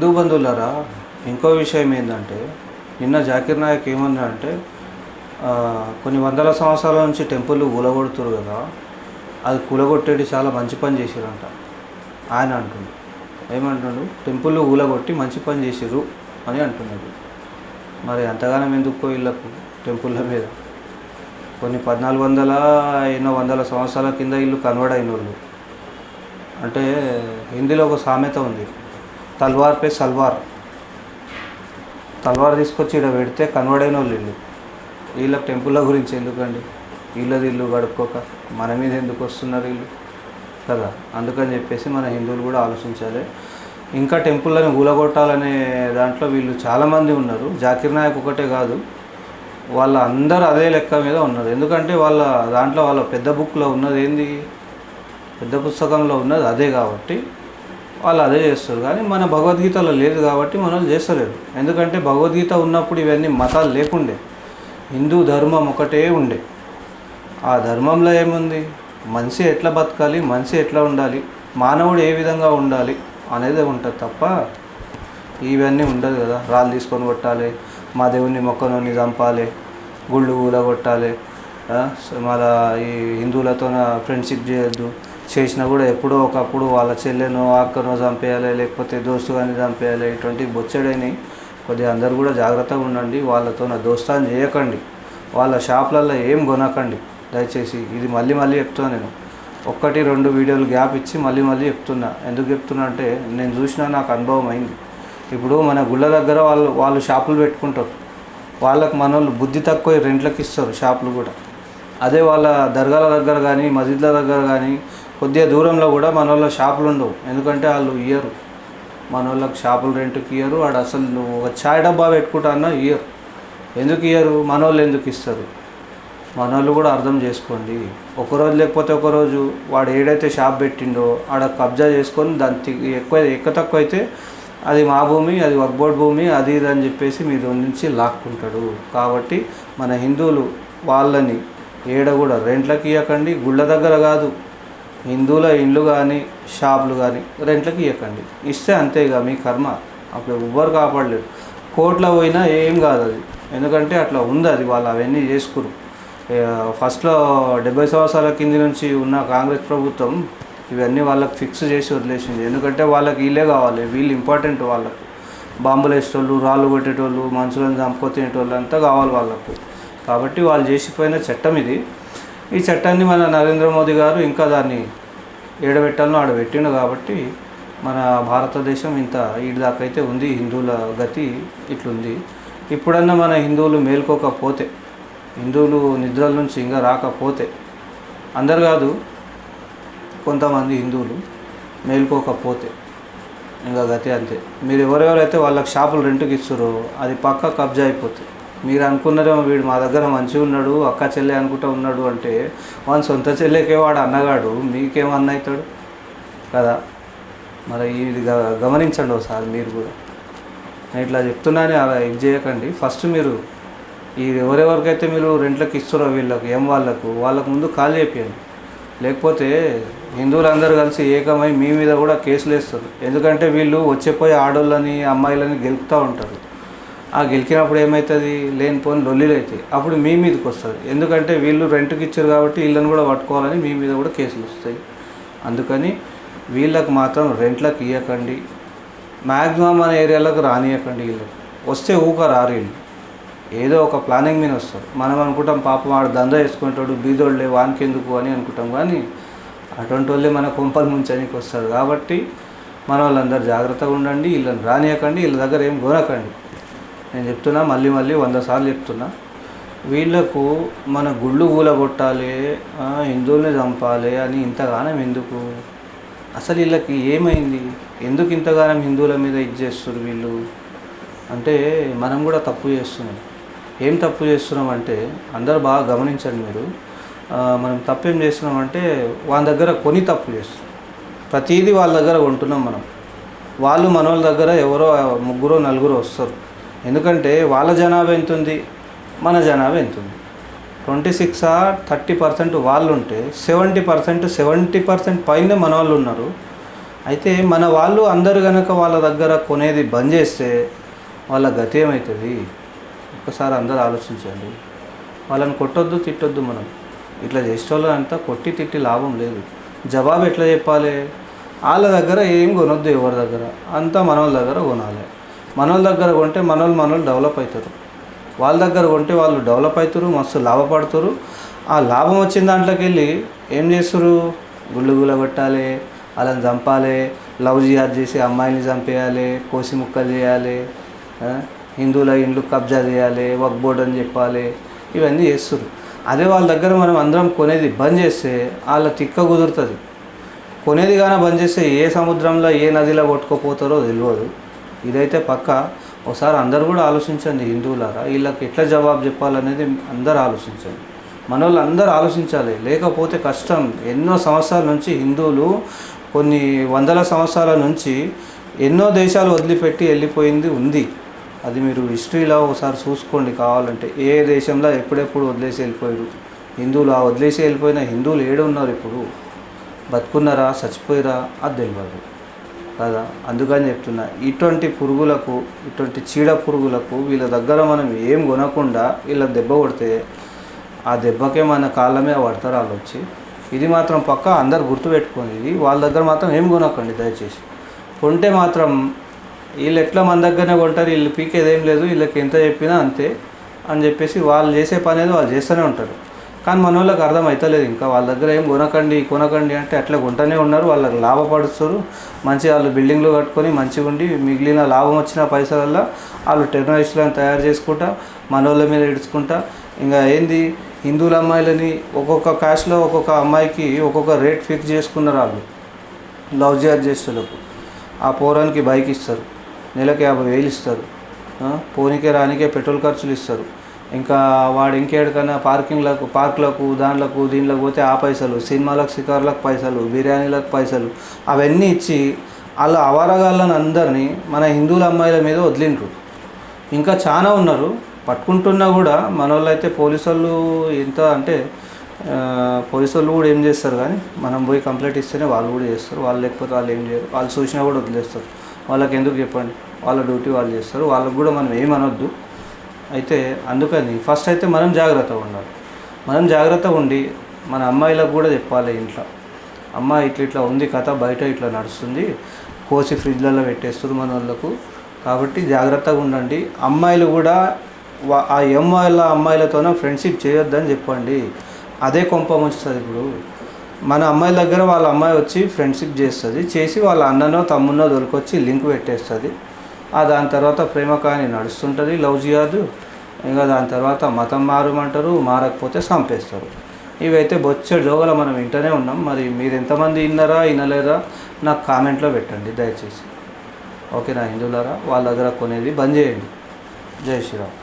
హిందూ బంధువులారా, ఇంకో విషయం ఏంటంటే, నిన్న జాకిర్ నాయక్ ఏమన్నా అంటే కొన్ని వందల సంవత్సరాల నుంచి టెంపుల్ కూలగొడుతురు కదా, అది కూలగొట్టేది చాలా మంచి పని చేసిరంట ఆయన అంటుండు. ఏమంటున్నాడు? టెంపుల్ కూలగొట్టి మంచి పని చేసిర్రు అని అంటున్నాడు. మరి అంతగానం ఎందుకో వీళ్ళకు టెంపుల్ల మీద? కొన్ని 1400 ఎన్నో వందల సంవత్సరాల కింద ఇల్లు కన్వర్ట్ అయిన వాళ్ళు. అంటే హిందీలో ఒక సామెత ఉంది, తల్వార్ పే సల్వార్. తల్వార్ తీసుకొచ్చి ఇక్కడ పెడితే కన్వర్ట్ అయిన వాళ్ళు ఇల్లు. వీళ్ళకి టెంపుల్ల గురించి ఎందుకండి? వీళ్ళది ఇల్లు గడుపుకోక మన మీద ఎందుకు వస్తున్నారు వీళ్ళు కదా. అందుకని చెప్పేసి మన హిందువులు కూడా ఆలోచించాలి. ఇంకా టెంపుల్ని కూలగొట్టాలనే దాంట్లో వీళ్ళు చాలామంది ఉన్నారు. జాకిర్ నాయక్ ఒకటే కాదు, వాళ్ళ అందరూ అదే లెక్క మీద ఉన్నారు. ఎందుకంటే వాళ్ళ దాంట్లో వాళ్ళ పెద్ద బుక్లో ఉన్నది ఏంది, పెద్ద పుస్తకంలో ఉన్నది అదే కాబట్టి వాళ్ళు అదే చేస్తారు. కానీ మన భగవద్గీతలో లేదు కాబట్టి మనం చేస్తలేరు. ఎందుకంటే భగవద్గీత ఉన్నప్పుడు ఇవన్నీ మతాలు లేకుండే, హిందూ ధర్మం ఒకటే ఉండే. ఆ ధర్మంలో ఏముంది, మనిషి ఎట్లా బతకాలి, మనిషి ఎట్లా ఉండాలి, మానవుడు ఏ విధంగా ఉండాలి అనేది ఉంటుంది తప్ప ఇవన్నీ ఉండదు కదా. రాళ్ళు తీసుకొని కొట్టాలి, మా దేవుని మొక్కనోని చంపాలి, గుళ్ళు కూలగొట్టాలి, మళ్ళా ఈ హిందువులతో ఫ్రెండ్షిప్ చేయొద్దు, చేసినా కూడా ఎప్పుడో ఒకప్పుడు వాళ్ళ చెల్లెనో అక్కనో చంపేయాలి, లేకపోతే దోస్తు కానీ చంపేయాలి. ఇటువంటి బొచ్చడని కొద్దిగా అందరు కూడా జాగ్రత్తగా ఉండండి. వాళ్ళతో దోస్తాన్ని చేయకండి, వాళ్ళ షాప్లలో ఏం కొనకండి దయచేసి. ఇది మళ్ళీ మళ్ళీ చెప్తున్నా నేను. 1-2 వీడియోలు గ్యాప్ ఇచ్చి మళ్ళీ చెప్తున్నా. ఎందుకు చెప్తున్నా అంటే నేను చూసినా, నాకు అనుభవం అయింది. ఇప్పుడు మన గుళ్ళ దగ్గర వాళ్ళు షాపులు పెట్టుకుంటారు, వాళ్ళకి మనోళ్ళు బుద్ధి తక్కువ రెంట్లకి ఇస్తారు షాపులు కూడా. అదే వాళ్ళ దర్గాల దగ్గర కానీ మసీద్ల దగ్గర కానీ కొద్దిగా దూరంలో కూడా మన వాళ్ళ షాపులు ఉండవు. ఎందుకంటే వాళ్ళు ఇయ్యరు, మన వాళ్ళకి షాపులు రెంట్కి ఇయ్యరు. వాడు అసలు ఒక ఛాయ్ డబ్బా పెట్టుకుంటా అన్నా ఇయ్యరు. ఎందుకు ఇయ్యరు? మన వాళ్ళు ఎందుకు ఇస్తారు? మన వాళ్ళు కూడా అర్థం చేసుకోండి. ఒకరోజు లేకపోతే ఒకరోజు వాడు ఏడైతే షాప్ పెట్టిండో ఆడ కబ్జా చేసుకొని దాన్ని ఎక్కువ తక్కువ అయితే అది మా భూమి, అది వక్ఫ్ బోర్డ్ భూమి, అది ఇది అని చెప్పేసి మీరు నుంచి లాక్కుంటాడు. కాబట్టి మన హిందువులు వాళ్ళని ఏడ కూడా రెంట్లకి ఇవ్వకండి. గుళ్ళ దగ్గర కాదు, హిందువుల ఇండ్లు కానీ షాపులు కానీ రెంట్లకి ఇవ్వకండి. ఇస్తే అంతేగా మీ కర్మ, అప్పుడు ఎవ్వరు కాపాడలేరు. కోర్టులో పోయినా ఏం కాదు అది, ఎందుకంటే అట్లా ఉంది అది. వాళ్ళు అవన్నీ చేసుకురు. ఫస్ట్లో 70 సంవత్సరాల కింది నుంచి ఉన్న కాంగ్రెస్ ప్రభుత్వం ఇవన్నీ వాళ్ళకి ఫిక్స్ చేసి వదిలేసింది. ఎందుకంటే వాళ్ళకి వీళ్ళే కావాలి, వీళ్ళు ఇంపార్టెంట్. వాళ్ళకు బాంబులు వేసేటోళ్ళు, రాళ్ళు కొట్టేటోళ్ళు, మనుషులను చంపుకో తినేటోళ్ళు అంతా కావాలి వాళ్ళకు. కాబట్టి వాళ్ళు చేసిపోయిన చట్టం ఇది. ఈ చట్టాన్ని మన నరేంద్ర మోదీ గారు ఇంకా దాన్ని ఏడబెట్టాలను ఆడబెట్టిండు. కాబట్టి మన భారతదేశం ఇంత ఈడిదాకైతే ఉంది, హిందువుల గతి ఇట్లుంది. ఇప్పుడన్నా మన హిందువులు మేల్కోకపోతే, హిందువులు నిద్రల నుంచి ఇంకా రాకపోతే, అందరు కాదు కొంతమంది హిందువులు మేల్కోకపోతే ఇంకా గతి అంతే. మీరు ఎవరెవరైతే వాళ్ళకి షాపులు రెంట్కి ఇస్తారో అది పక్కా కబ్జా అయిపోతుంది. మీరు అనుకున్నారేమో వీడు మా దగ్గర మంచిగా ఉన్నాడు, అక్క చెల్లె అనుకుంటా ఉన్నాడు అంటే, వాని సొంత చెల్లెకే వాడు అన్నగాడు, మీకేమన్నా అవుతాడు కదా. మరి ఇది గమనించండి ఒకసారి మీరు కూడా. నేను ఇట్లా చెప్తున్నానే అలా ఇది చేయకండి. ఫస్ట్ మీరు ఈ ఎవరెవరికైతే మీరు రెంట్లకు ఇస్తారో వీళ్ళకి వాళ్ళకు ముందు కాల్ చేయండి. లేకపోతే హిందువులందరూ కలిసి ఏకమై మీ మీద కూడా కేసులు వేస్తారు. ఎందుకంటే వీళ్ళు వచ్చేపోయి ఆడోళ్ళని అమ్మాయిలని గెలుపుతూ ఉంటారు. ఆ గెలికినప్పుడు ఏమవుతుంది, లేనిపోని లొల్లిలు అవుతాయి. అప్పుడు మీ మీదకి వస్తుంది. ఎందుకంటే వీళ్ళు రెంట్కి ఇచ్చారు కాబట్టి వీళ్ళని కూడా పట్టుకోవాలని మీ మీద కూడా కేసులు వస్తాయి. అందుకని వీళ్ళకి మాత్రం రెంట్లకు ఇవ్వకండి. మ్యాక్సిమం మన ఏరియాలకు రానియకండి. వీళ్ళకి వస్తే రారు. వీళ్ళు ఏదో ఒక ప్లానింగ్ మీద వస్తారు. మనం అనుకుంటాం పాపం వాడు దందా వేసుకుంటాడు, బీదోళ్ళే వానికి ఎందుకు అని అనుకుంటాం. కానీ అటువంటి వాళ్ళే మన కొంపలు ముంచడానికి వస్తారు. కాబట్టి మన వాళ్ళందరూ జాగ్రత్తగా ఉండండి. వీళ్ళని రానియకండి, వీళ్ళ దగ్గర ఏం కొనకండి. నేను చెప్తున్నా, మళ్ళీ 100 సార్లు చెప్తున్నా. వీళ్ళకు మన గుళ్ళు కూలగొట్టాలి, హిందువుల్ని చంపాలి అని ఇంతగానం ఎందుకు? అసలు వీళ్ళకి ఏమైంది? ఎందుకు ఇంతగానం హిందువుల మీద ఇది చేస్తారు వీళ్ళు? అంటే మనం కూడా తప్పు చేస్తున్నాం. ఏం తప్పు చేస్తున్నామంటే అందరూ బాగా గమనించండి మీరు. మనం తప్పు ఏం చేస్తున్నామంటే వాళ్ళ దగ్గర కొని తప్పు చేస్తున్నాం. ప్రతిదీ వాళ్ళ దగ్గర కొంటున్నాం మనం. వాళ్ళు మన వాళ్ళ దగ్గర ఎవరో 3-4 వస్తారు. ఎందుకంటే వాళ్ళ జనాభా ఎంత ఉంది, మన జనాభా ఎంత ఉంది? 26-30% వాళ్ళు ఉంటే 70% పైనే మన వాళ్ళు ఉన్నారు. అయితే మన వాళ్ళు అందరు కనుక వాళ్ళ దగ్గర కొనేది బంద్ చేస్తే వాళ్ళ గతి ఏమవుతుంది ఒక్కసారి అందరూ ఆలోచించండి. వాళ్ళని కొట్టొద్దు, తిట్టొద్దు. మనం ఇట్లా చేసేవాళ్ళు అంతా కొట్టి తిట్టి లాభం లేదు. జవాబు ఎట్లా చెప్పాలి? వాళ్ళ దగ్గర ఏం కొనొద్దు, ఎవరి దగ్గర అంతా మనోళ్ళ దగ్గర కొనాలి. మనోళ్ళ దగ్గర కొంటే మనోళ్ళు డెవలప్ అవుతారు. వాళ్ళ దగ్గర కొంటే వాళ్ళు డెవలప్ అవుతారు, మస్తు లాభపడతారు. ఆ లాభం వచ్చిన దాంట్లోకి వెళ్ళి ఏం చేస్తారు? గుళ్ళు కొట్టాలి, వాళ్ళని చంపాలి, లవ్ జిహాద్ చేసి అమ్మాయిని చంపేయాలి, కోసి ముక్కలు చేయాలి, హిందువుల ఇండ్లు కబ్జా చేయాలి, వక్ బోర్డ్ అని చెప్పాలి, ఇవన్నీ చేస్తారు. అదే వాళ్ళ దగ్గర మనం అందరం కొనేది బంద్ చేస్తే వాళ్ళ తిక్క కుదురుతుంది. కొనేది కానీ బంద్ చేస్తే ఏ సముద్రంలో ఏ నదిలో కొట్టుకుపోతారో తెలియదు. ఇదైతే పక్క. ఒకసారి అందరు కూడా ఆలోచించండి హిందువులారా, వీళ్ళకి ఎట్లా జవాబు చెప్పాలనేది అందరు ఆలోచించండి. మన వాళ్ళు అందరూ ఆలోచించాలి, లేకపోతే కష్టం. ఎన్నో సంవత్సరాల నుంచి హిందువులు కొన్ని వందల సంవత్సరాల నుంచి ఎన్నో దేశాలు వదిలిపెట్టి వెళ్ళిపోయింది ఉంది. అది మీరు హిస్టరీలో ఒకసారి చూసుకోండి కావాలంటే. ఏ దేశంలో ఎప్పుడెప్పుడు వదిలేసి వెళ్ళిపోయారు హిందువులు. ఆ వదిలేసి వెళ్ళిపోయిన హిందువులు ఏడు ఉన్నారు ఇప్పుడు? బతుకున్నారా, చచ్చిపోయారా, అది తెలియదు కదా. అందుకని చెప్తున్నా, ఇటువంటి పురుగులకు, ఇటువంటి చీడ పురుగులకు వీళ్ళ దగ్గర మనం ఏం కొనకుండా వీళ్ళకి దెబ్బ కొడితే ఆ దెబ్బకే మన కాళ్ళ మీద పడతారు వాళ్ళు వచ్చి. ఇది మాత్రం పక్క అందరు గుర్తుపెట్టుకోండి. ఇది వాళ్ళ దగ్గర మాత్రం ఏం కొనకండి దయచేసి. కొంటే మాత్రం వీళ్ళు ఎట్లా మన దగ్గరనే కొంటారు, వీళ్ళు పీకేదేం లేదు, వీళ్ళకి ఎంత చెప్పినా అంతే అని చెప్పేసి వాళ్ళు చేసే పని అనేది వాళ్ళు చేస్తూనే ఉంటారు. కానీ మన వాళ్ళకి అర్థం అవుతలేదు ఇంకా. వాళ్ళ దగ్గర ఏం కొనకండి అంటే అట్లా కొంటూనే ఉన్నారు. వాళ్ళకి లాభపడుస్తారు. మంచిగా వాళ్ళు బిల్డింగ్లు కట్టుకొని మంచిగా ఉండి మిగిలిన లాభం వచ్చిన పైసలల్లో వాళ్ళు టెర్రరిస్టులను తయారు చేసుకుంటా మన వాళ్ళ మీద ఇడుచుకుంటా. ఇంకా ఏంది, హిందువుల అమ్మాయిలని ఒక్కొక్క క్యాస్ట్లో ఒక్కొక్క అమ్మాయికి ఒక్కొక్క రేట్ ఫిక్స్ చేసుకున్నారు వాళ్ళు. లవ్ జిహాద్ చేసేలకు ఆ పోరానికి బైక్ ఇస్తారు, నెలకు 50,000 ఇస్తారు, పోనీకే రానికే పెట్రోల్ ఖర్చులు ఇస్తారు. ఇంకా వాడు ఇంకేడికన్నా పార్కులకు దీనిలోకి పోతే ఆ పైసలు, సినిమాలకు షికార్లకు పైసలు, బిర్యానీలకు పైసలు, అవన్నీ ఇచ్చి వాళ్ళ అవారగాళ్ళని అందరినీ మన హిందువుల అమ్మాయిల మీద వదిలిండ్రు. ఇంకా చాలా ఉన్నారు. పట్టుకుంటున్నా కూడా మన వాళ్ళు అయితే పోలీసు వాళ్ళు ఎంత అంటే పోలీసు వాళ్ళు కూడా ఏం చేస్తారు, కానీ మనం పోయి కంప్లైంట్ ఇస్తేనే వాళ్ళు కూడా చేస్తారు. వాళ్ళు లేకపోతే వాళ్ళు ఏం చేయరు. వాళ్ళు చూసినా కూడా వదిలేస్తారు. వాళ్ళకి ఎందుకు చెప్పండి, వాళ్ళ డ్యూటీ వాళ్ళు చేస్తారు. వాళ్ళకు కూడా మనం ఏమనొద్దు. అయితే అందుకని ఫస్ట్ అయితే మనం జాగ్రత్తగా ఉండాలి. మనం జాగ్రత్తగా ఉండి మన అమ్మాయిలకు కూడా చెప్పాలి ఇంట్లో, అమ్మ ఇట్లా ఉంది కథ, బయట ఇట్లా నడుస్తుంది, కోసి ఫ్రిడ్జ్లలో పెట్టేస్తారు మన వాళ్ళకు, కాబట్టి జాగ్రత్తగా ఉండండి. అమ్మాయిలు కూడా ఆ వాళ్ళ అమ్మాయిలతోనే ఫ్రెండ్షిప్ చేయొద్దని చెప్పండి. అదే కొంప ముంచుతుంది. ఇప్పుడు మన అమ్మాయిల దగ్గర వాళ్ళ అమ్మాయి వచ్చి ఫ్రెండ్షిప్ చేసి వాళ్ళ అన్ననో తమ్మునో దొరికొచ్చి లింక్ పెట్టేస్తుంది. దాని తర్వాత ప్రేమ కానీ నడుస్తుంటుంది, లవ్ జిహాద్. ఇంకా దాని తర్వాత మతం మారమంటారు, మారకపోతే చంపేస్తారు. ఇవైతే బొచ్చెడు జోగల మనం వింటూనే ఉన్నాం. మరి మీరు ఎంతమంది వినలేదా నాకు కామెంట్లో పెట్టండి దయచేసి. ఓకేనా హిందువులారా, వాళ్ళ దగ్గర కొనేది బంద్ చేయండి. జై శ్రీరామ్.